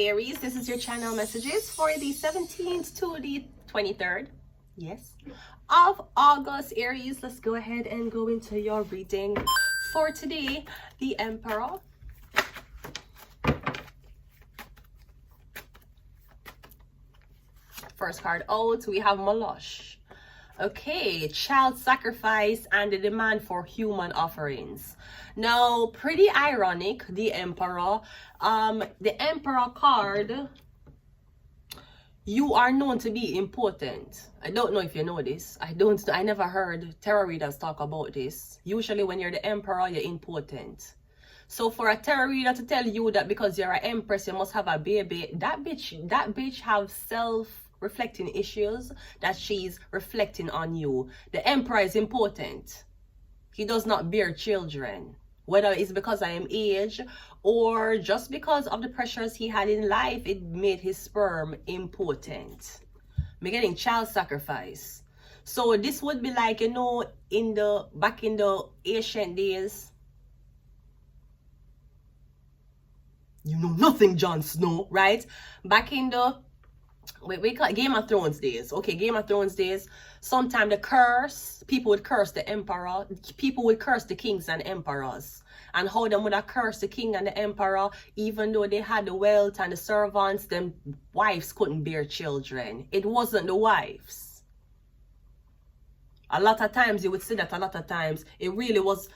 Aries. This is your channel messages for the 17th to the 23rd, yes, of August. Aries, let's go ahead and go into your reading for today. The Emperor. First card out, we have Moloch. Okay, child sacrifice and the demand for human offerings. Now, pretty ironic, the Emperor. The Emperor card, you are known to be important. I don't know if you know this. I never heard tarot readers talk about this. Usually when you're the Emperor, you're important. So for a tarot reader to tell you that because you're an Empress, you must have a baby, that bitch have self-reflecting issues that she's reflecting on you. The Emperor is important. He does not bear children. Whether it's because I am age or just because of the pressures he had in life, it made his sperm important. I'm getting child sacrifice. So this would be like, you know, back in the ancient days. You know nothing, Jon Snow, right? Back in the we call it Game of Thrones days. Okay, Game of Thrones days. Sometimes people would curse the emperor. People would curse the kings and emperors. And how them would have cursed the king and the emperor, even though they had the wealth and the servants, them wives couldn't bear children. It wasn't the wives. A lot of times you would see that. A lot of times it really was.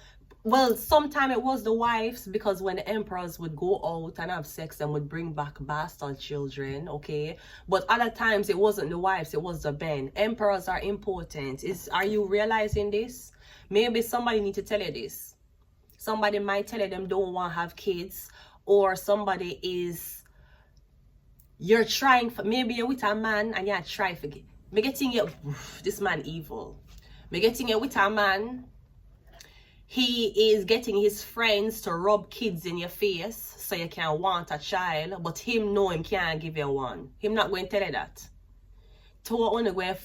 Well, sometimes it was the wives, because when the emperors would go out and have sex and would bring back bastard children, okay? But other times it wasn't the wives, it was the men. Emperors are important. Are you realizing this? Maybe somebody need to tell you this. Somebody might tell you them don't want to have kids, or somebody you're trying for, maybe you're with a man and you're trying for, me getting you, this man evil. Me getting you with a man. He is getting his friends to rub kids in your face so you can want a child, but him know him can't give you one. Him not going to tell you that. To what one going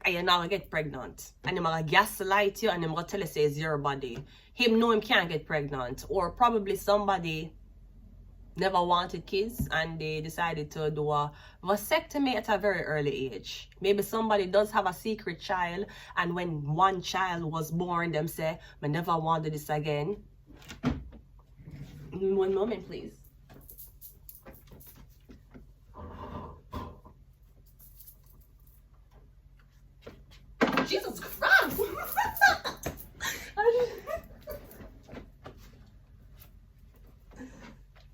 and you're not going to get pregnant. And him going to gaslight you and him going to tell you say it's your body. Him know him can't get pregnant. Or probably somebody never wanted kids and they decided to do a vasectomy at a very early age. Maybe somebody does have a secret child, and when one child was born, them say, I never wanted this again. One moment, please. Jesus Christ!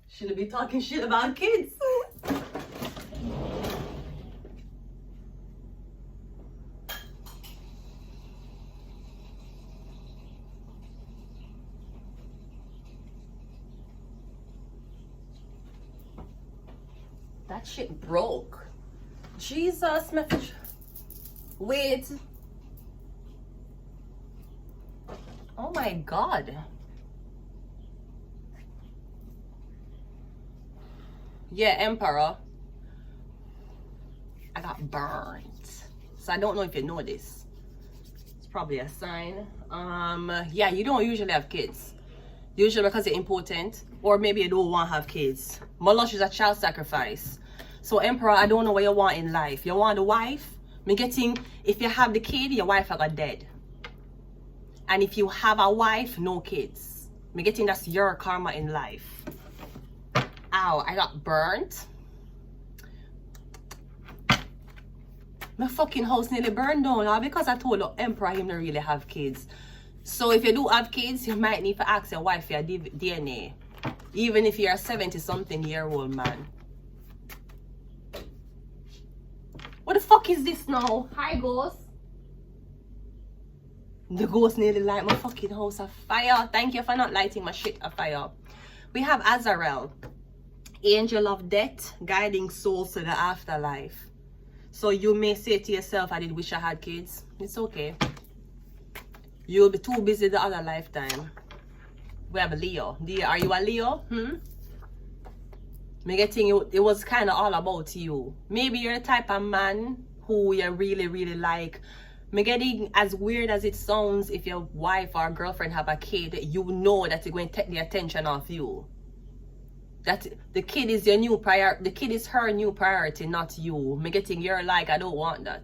Shouldn't be talking shit about kids. That shit broke. Jesus, message. Wait. Oh my God. Yeah, Emperor. I got burned. So I don't know if you know this. It's probably a sign. Yeah, you don't usually have kids. Usually because you're important. Or maybe you don't want to have kids. Moloch is a child sacrifice. So Emperor, I don't know what you want in life. You want a wife? Me getting, if you have the kid, your wife got dead. And if you have a wife, no kids. Me getting that's your karma in life. Ow, I got burnt. My fucking house nearly burned down now because I told the Emperor him to really have kids. So if you do have kids, you might need to ask your wife for your DNA. Even if you're a 70-something-year-old man. What the fuck is this now? Hi, ghost. The ghost nearly light my fucking house afire. Thank you for not lighting my shit afire. We have Azrael. Angel of death, guiding souls to the afterlife. So you may say to yourself, I did wish I had kids. It's okay. You'll be too busy the other lifetime. We have a Leo. Are you a Leo? Me getting you, it was kind of all about you. Maybe you're the type of man who you really, really like. Me getting, as weird as it sounds, if your wife or girlfriend have a kid, you know that it's going to take the attention off you. That the kid is your new priority. The kid is her new priority, not you. Me getting you're like, I don't want that.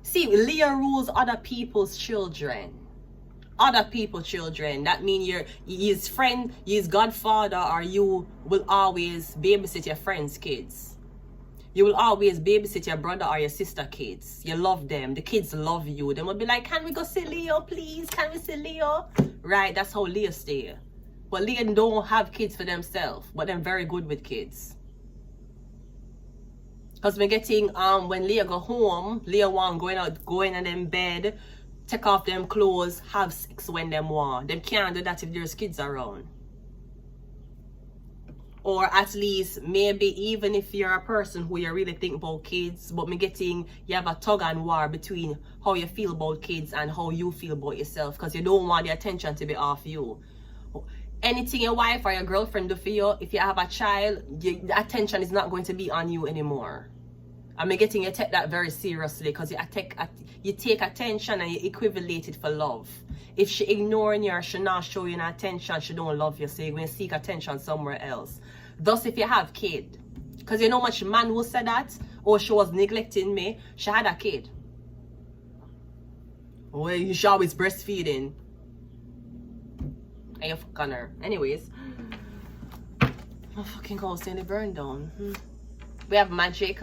See, Leo rules other people's children. Other people's children. That means you're his friend, his godfather, or you will always babysit your friend's kids. You will always babysit your brother or your sister kids. You love them. The kids love you. They will be like, can we go see Leo, please? Can we see Leo? Right? That's how Leo stay. But Leo don't have kids for themselves. But they're very good with kids. Because we're getting, when Leo go home, Leo want go in and them bed, take off them clothes, have sex when them want. Them can't do that if there's kids around. Or at least maybe even if you're a person who you really think about kids, but me getting you have a tug and war between how you feel about kids and how you feel about yourself, because you don't want the attention to be off you. Anything your wife or your girlfriend do for you, if you have a child, the attention is not going to be on you anymore. I'm getting you take that very seriously, because you take attention and you equivalent it for love. If she ignoring you or she not showing you attention, she don't love you, so you're going to seek attention somewhere else. Thus, if you have kid, because you know much man will say that, or she was neglecting me, she had a kid. Well, you should always breastfeeding. And you fuck on her. Anyways, my fucking house nearly burned down. We have Magic.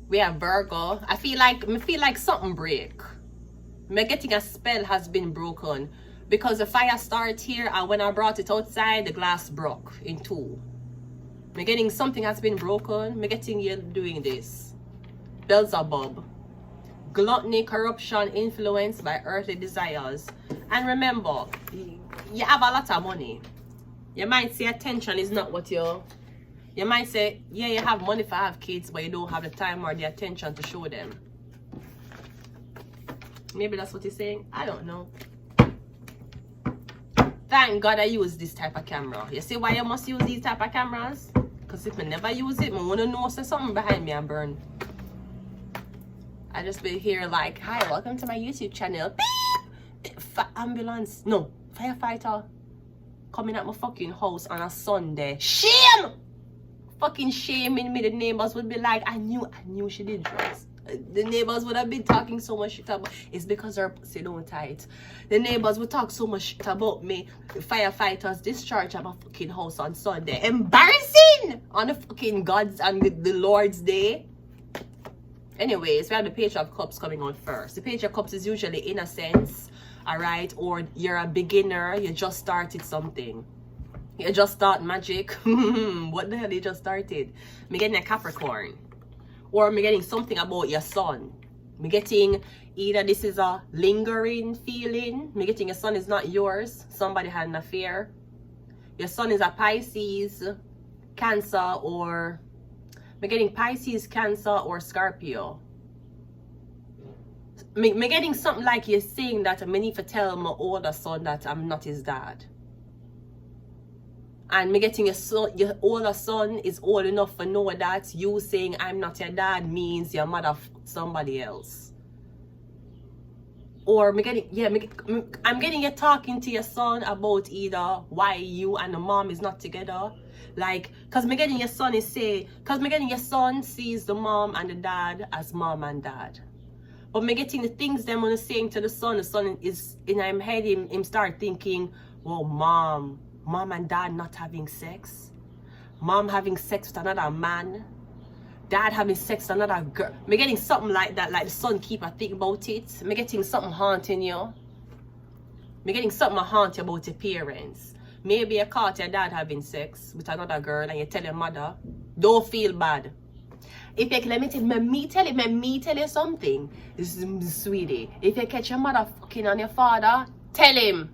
We have Virgo. I feel like something break. Me getting a spell has been broken, because the fire started here, and when I brought it outside, the glass broke in two. Me getting something has been broken. Me getting you doing this. Beelzebub. Gluttony, corruption, influenced by earthly desires. And remember, you have a lot of money. You might say attention is not what you might say, yeah, you have money for have kids, but you don't have the time or the attention to show them. Maybe that's what you're saying. I don't know. Thank God I use this type of camera. You see why you must use these type of cameras? Because if I never use it, I want to know there's something behind me and burn. I just be here like, hi, welcome to my YouTube channel. Beep! Ambulance. No, firefighter coming at my fucking house on a Sunday. Shame! Fucking shaming me. The neighbors would be like, I knew she did drugs. The neighbors would have been talking so much shit about, it's because her pussy don't tight. The neighbors would talk so much shit about me. The firefighters discharged at my fucking house on Sunday. Embarrassing! On the fucking God's and the Lord's Day. Anyways, we have the Page of Cups coming on first. The Page of Cups is usually innocence, alright? Or you're a beginner, you just started something. You just start magic. What the hell you just started? Me getting a Capricorn. Or me getting something about your son. Me getting either this is a lingering feeling. Me getting your son is not yours. Somebody had an affair. Your son is a Pisces, Cancer, or me getting Pisces, Cancer, or Scorpio. Me getting something like you're saying that I need to tell my older son that I'm not his dad. And me getting your older son is old enough to know that you saying I'm not your dad means your mother somebody else. Or me getting, yeah, I'm getting you talking to your son about either why you and the mom is not together. Like, cause me getting your son is say, cause me getting your son sees the mom and the dad as mom and dad. But me getting the things them when saying to the son is in him head him start thinking, well, mom and dad not having sex, mom having sex with another man, dad having sex with another girl. Me getting something like that, like the son keep a think about it. Me getting something haunting you. Me getting something haunt you about your parents. Maybe you caught your dad having sex with another girl and you tell your mother, don't feel bad. If you let me tell you something, sweetie. If you catch your mother fucking on your father, tell him.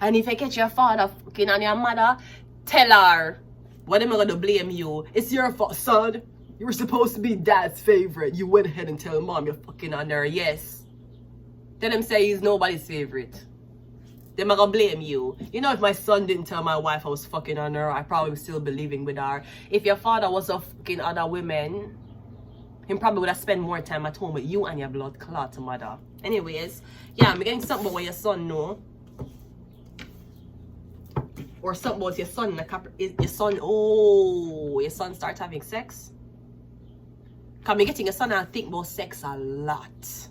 And if you catch your father fucking on your mother, tell her. What am I gonna blame you? It's your fault, son. You were supposed to be dad's favorite. You went ahead and tell mom you're fucking on her. Yes. Tell him say he's nobody's favorite. Then I'm gonna blame you. You know, if my son didn't tell my wife I was fucking on her, I probably would still be living with her. If your father was a fucking other women, he probably would have spent more time at home with you and your blood clot mother. Anyways, yeah, I'm getting something about what your son know. or something about your son, your son, oh, your son start having sex. Cause me getting your son and think about sex a lot.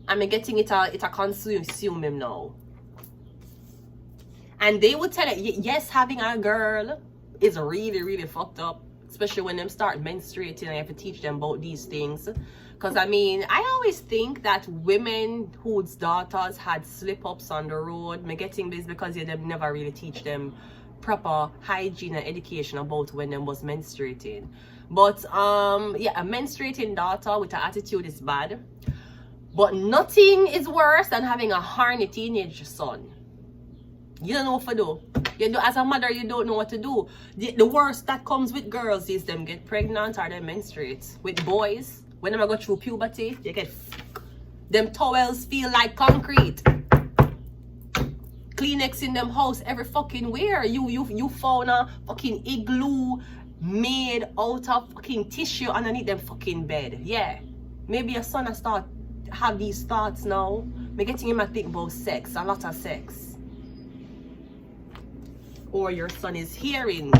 And me getting it a consume him now. And they would tell it, yes, having a girl is really, really fucked up. Especially when them start menstruating and you have to teach them about these things. Because I mean, I always think that women whose daughters had slip-ups on the road, me getting this because they never really teach them proper hygiene and education about when them was menstruating. But yeah, a menstruating daughter with an attitude is bad. But nothing is worse than having a horny teenage son. You don't know what to do. As a mother, you don't know what to do. The worst that comes with girls is them get pregnant or they menstruate. With boys, when they go through puberty, they get them towels feel like concrete. Kleenex in them house every fucking where. You found a fucking igloo made out of fucking tissue underneath them fucking bed. Yeah. Maybe your son has start have these thoughts now. Me getting him to think about sex, a lot of sex. Or your son is hearing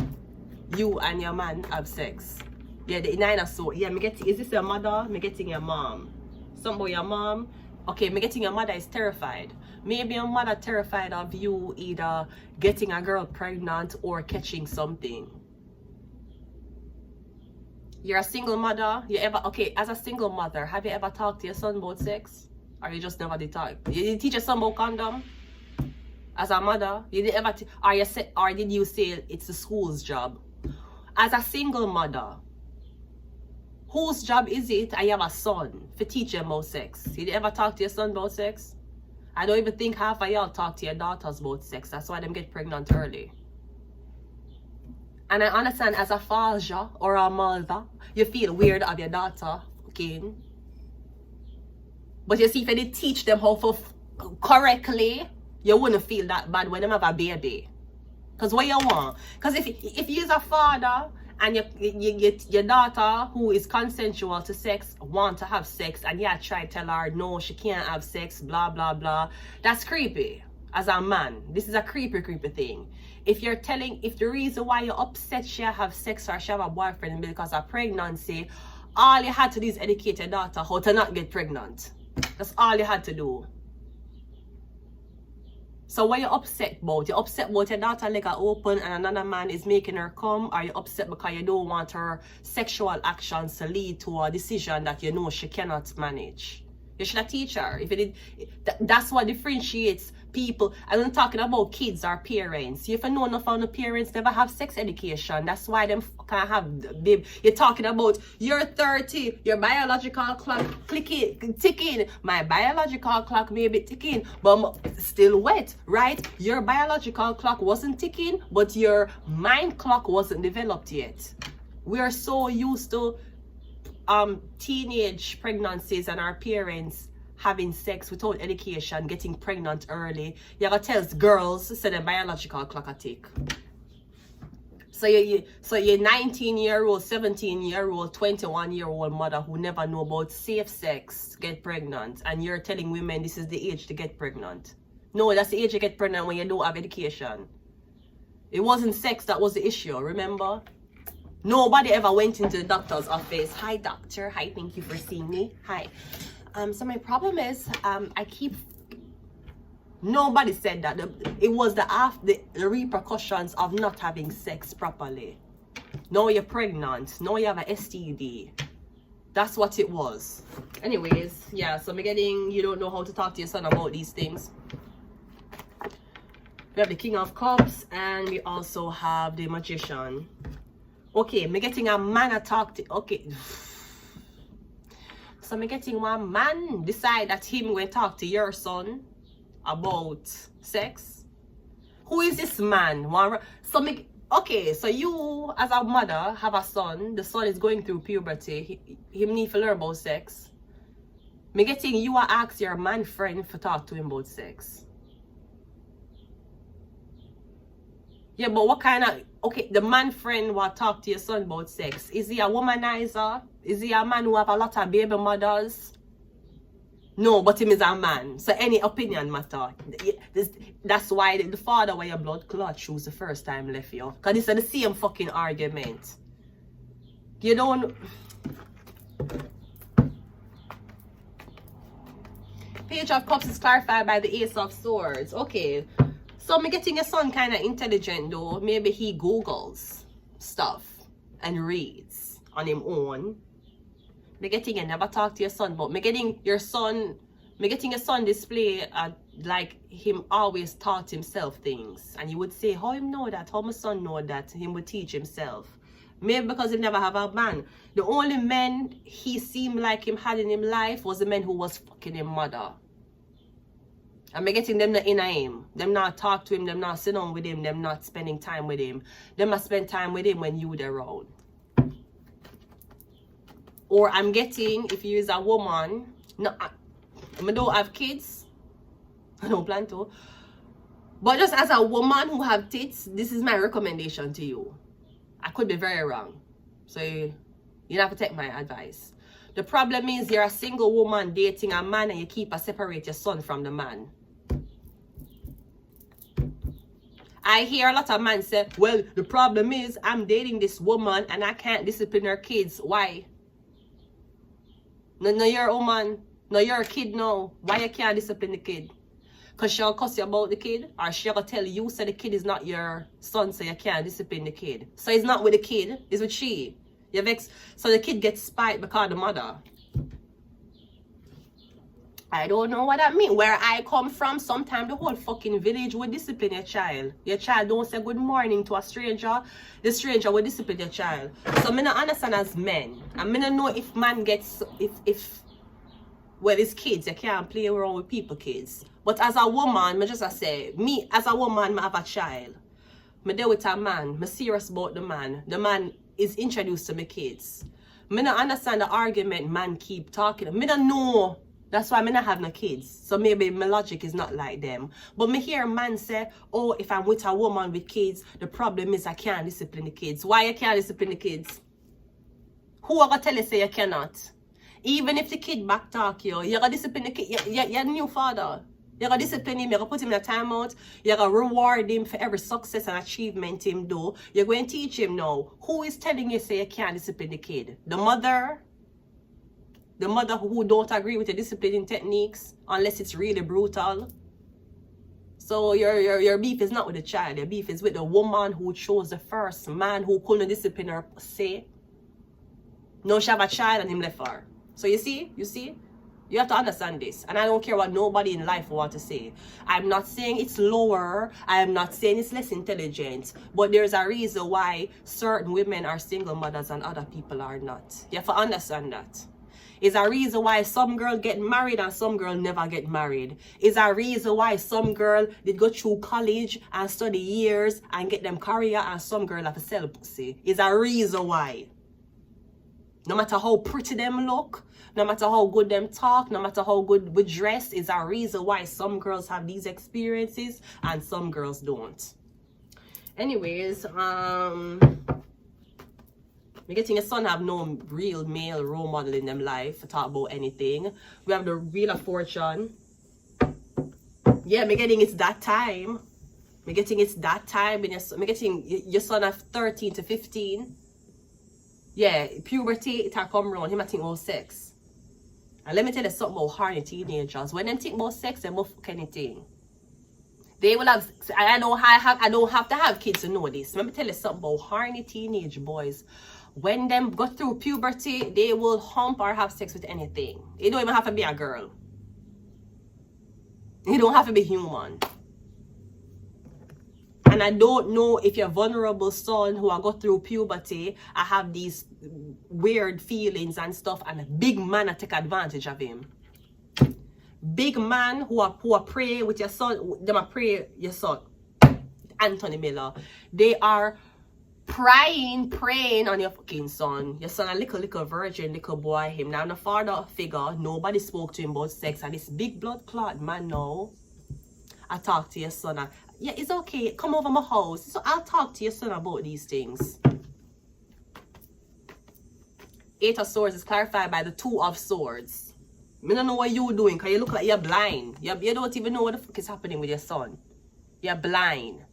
you and your man have sex. Yeah, the neither so. Yeah, is this your mother? Me getting your mom. Something about your mom. Okay, me getting your mother is terrified. Maybe your mother terrified of you either getting a girl pregnant or catching something. You're a single mother. Okay, as a single mother, have you ever talked to your son about sex? Or you just never did talk? You did teach your son about condom? As a mother, you did ever or did you say it's the school's job? As a single mother, whose job is it? I have a son to teach him about sex. You did ever talk to your son about sex? I don't even think half of y'all talk to your daughters about sex. That's why them get pregnant early. And I understand as a father or a mother, you feel weird of your daughter, okay? But you see, if you did teach them how to correctly, you wouldn't feel that bad when them have a baby. Because what you want? Because if you're a father and your daughter who is consensual to sex want to have sex and you try to tell her no, she can't have sex, blah blah blah, that's creepy. As a man, this is a creepy thing. If the reason why you're upset she have sex or she have a boyfriend because of pregnancy, all you had to do is educate your daughter how to not get pregnant. That's all you had to do. So what you're upset about? You're upset about your daughter leg are open and another man is making her come, or you're upset because you don't want her sexual actions to lead to a decision that you know she cannot manage. You should have teach her. If it did, that's what differentiates people. I'm not talking about kids or parents. You know enough of the parents never have sex education. That's why them can't have babe. You're talking about you're 30, your biological clock ticking. My biological clock may be ticking, but I'm still wet, right? Your biological clock wasn't ticking, but your mind clock wasn't developed yet. We are so used to teenage pregnancies and our parents having sex without education, getting pregnant early. You gotta tell girls so the biological clock a tick. So you're 19-year-old, 17-year-old, 21-year-old mother who never know about safe sex get pregnant, and you're telling women this is the age to get pregnant. No, that's the age to get pregnant when you don't have education. It wasn't sex that was the issue, remember? Nobody ever went into the doctor's office. Hi, doctor. Hi, thank you for seeing me. Hi. So my problem is, nobody said that. It was the repercussions of not having sex properly. Now you're pregnant. Now you have an STD. That's what it was. Anyways, yeah, so you don't know how to talk to your son about these things. We have the King of Cups and we also have the Magician. Okay, me getting a man to talk to. Okay. So me getting one man decide that him will talk to your son about sex. Who is this man? Okay, so you as a mother have a son. The son is going through puberty. He need to learn about sex. Me getting you ask your man friend to talk to him about sex. Yeah, but what kind of... Okay, the man friend will talk to your son about sex. Is he a womanizer? Is he a man who have a lot of baby mothers? No, but him is a man. So any opinion matter. That's why the father where your blood clot choose the first time left you. Because it's the same fucking argument. You don't... Page of Cups is clarified by the Ace of Swords. Okay. So me getting your son kind of intelligent though. Maybe he Googles stuff and reads on him own. Me getting you never talk to your son, but me getting your son display like him always taught himself things. And you would say, how him know that? How my son know that? Him would teach himself. Maybe because he never have a man. The only men he seemed like him had in him life was the men who was fucking him mother. And me getting them not in him. Them not talk to him, them not sit down with him, them not spending time with him. Them must spend time with him when you there around. Or I'm getting, if you use a woman, no, I don't have kids. I don't plan to. But just as a woman who have tits, this is my recommendation to you. I could be very wrong. So you don't have to take my advice. The problem is you're a single woman dating a man and you keep separate your son from the man. I hear a lot of men say, well, the problem is I'm dating this woman and I can't discipline her kids. Why? No, you're a woman. No, you're a kid now. Why you can't discipline the kid? Because she'll cuss you about the kid? Or she'll tell you, so the kid is not your son, so you can't discipline the kid. So it's not with the kid, it's with she. You vex. So the kid gets spite because of the mother. I don't know what that means. Where I come from, sometimes the whole fucking village will discipline your child. Your child don't say good morning to a stranger. The stranger will discipline your child. So I don't understand as men. And I don't know if man gets, well, it's kids. You can't play around with people kids. But as a woman, I just say, me as a woman, I have a child. I deal with a man. I'm serious about the man. The man is introduced to my kids. I don't understand the argument man keep talking. I don't know. That's why I don't have no kids. So maybe my logic is not like them. But me hear a man say, oh, if I'm with a woman with kids, the problem is I can't discipline the kids. Why you can't discipline the kids? Who are gonna tell you say you cannot? Even if the kid backtalk you, you're gonna discipline the kid. You're the new father. You're gonna discipline him, you're gonna put him in a timeout, you're gonna reward him for every success and achievement him do. You're going to teach him now. Who is telling you say you can't discipline the kid? The mother? The mother who don't agree with the disciplining techniques unless it's really brutal. So your beef is not with the child. Your beef is with the woman who chose the first man who couldn't discipline her say. No, she have a child and him left her. So you see? You have to understand this. And I don't care what nobody in life want to say. I'm not saying it's lower. I'm not saying it's less intelligent. But there's a reason why certain women are single mothers and other people are not. You have to understand that. Is a reason why some girl get married and some girl never get married. Is a reason why some girl did go through college and study years and get them career and some girl have to sell pussy. Is a reason why. No matter how pretty them look, no matter how good them talk, no matter how good we dress, is a reason why some girls have these experiences and some girls don't. Anyways, we're getting a son have no real male role model in them life to talk about anything. We have the Wheel of Fortune. Yeah, me getting it's that time. Me getting it's that time. Me getting your son of 13 to 15. Yeah, puberty, it will come around. Him I think about sex. And let me tell you something about horny teenagers. When them think about sex, they will fuck anything. They will have, I don't have to have kids to know this. Let me tell you something about horny teenage boys. When them go through puberty, they will hump or have sex with anything. It don't even have to be a girl. It don't have to be human. And I don't know if your vulnerable son who I go through puberty, I have these weird feelings and stuff, and a big man I take advantage of him. Big man who are pray with your son, them are pray your son, Anthony Miller. They are praying on your fucking son. Your son a little virgin, little boy. Him now a father figure. Nobody spoke to him about sex. And this big blood clot man now, I talk to your son. Yeah, it's okay. Come over my house. So I'll talk to your son about these things. Eight of Swords is clarified by the Two of Swords. I don't know what you're doing because you look like you're blind. You don't even know what the fuck is happening with your son. You're blind.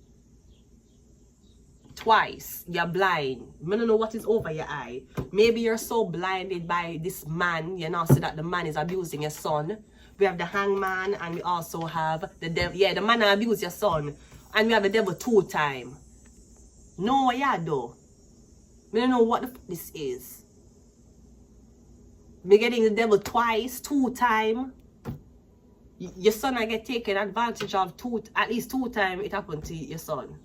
Twice. You're blind. I don't know what is over your eye. Maybe you're so blinded by this man, you know, so that the man is abusing your son. We have the hangman and we also have the devil. Yeah, the man abuse your son. And we have the devil 2 times. No, yeah, though. I don't know what the fuck this is. We're getting the devil twice, 2 times. Your son I get taken advantage of at least 2 times it happened to your son.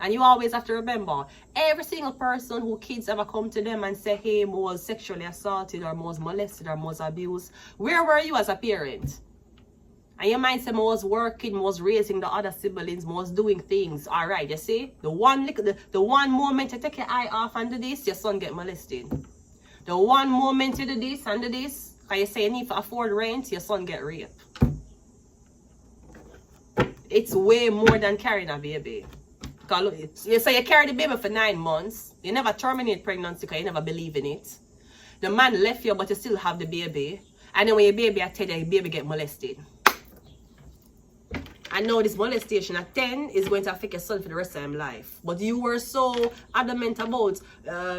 And you always have to remember, every single person who kids ever come to them and say, hey, I was sexually assaulted or I was molested or I was abused, where were you as a parent? And your mind said, I was working, I was raising the other siblings, I was doing things. All right, you see? The one moment you take your eye off and do this, your son get molested. The one moment you do this and do this, because you say you need to afford rent, your son get raped. It's way more than carrying a baby. You say you carry the baby for 9 months. You never terminate pregnancy because you never believe in it. The man left you, but you still have the baby. And then when your baby at 10, your baby get molested. I know this molestation at 10 is going to affect your son for the rest of his life. But you were so adamant about,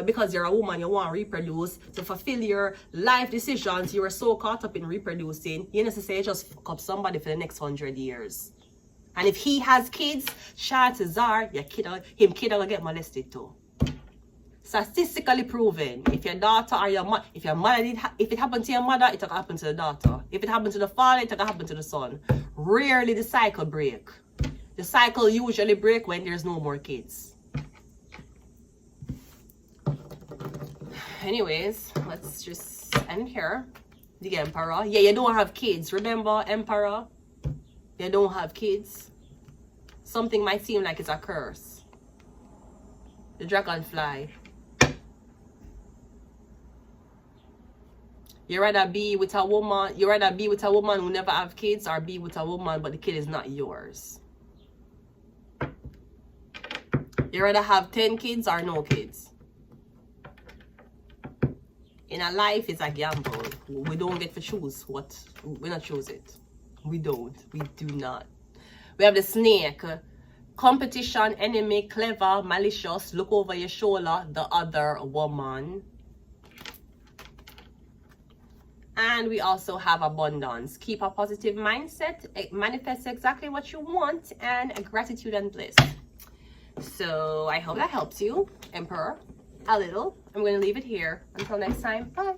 because you're a woman, you want to reproduce, to fulfill your life decisions, you were so caught up in reproducing, you necessarily just fuck up somebody for the next 100 years. And if he has kids, chances are him kid will get molested too. Statistically proven, if your daughter or your mother, if it happened to your mother, it will happen to the daughter. If it happened to the father, it will happen to the son. Rarely the cycle break. The cycle usually break when there's no more kids. Anyways, let's just end here. The Emperor. Yeah, you don't have kids. Remember, Emperor? You don't have kids. Something might seem like it's a curse. The dragonfly. You rather be with a woman, who never have kids, or be with a woman but the kid is not yours. You rather have 10 kids or no kids. In a life, it's a gamble. We don't get to choose what. We not choose it. We don't. We do not. We have the snake. Competition, enemy, clever, malicious, look over your shoulder, the other woman. And we also have abundance. Keep a positive mindset. It manifests exactly what you want, and gratitude and bliss. So I hope that helps you, Emperor, a little. I'm going to leave it here. Until next time, bye.